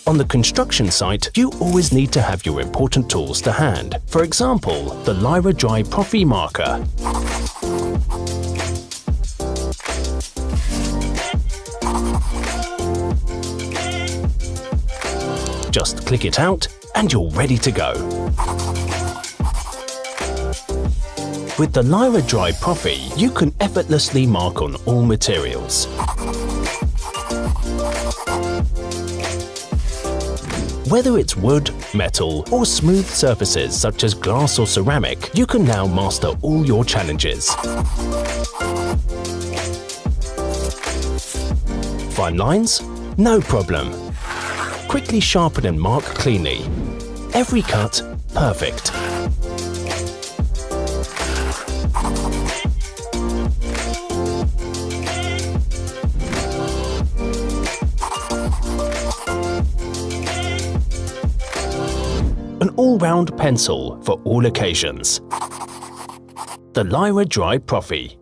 On the construction site, you always need to have your important tools to hand. For example, the LYRA Dry Profi marker. Just click it out and you're ready to go. With the LYRA Dry Profi, you can effortlessly mark on all materials. Whether it's wood, metal, or smooth surfaces such as glass or ceramic, you can now master all your challenges. Fine lines? No problem. Quickly sharpen and mark cleanly. Every cut, perfect. An all-round pencil for all occasions. The LYRA Dry Profi.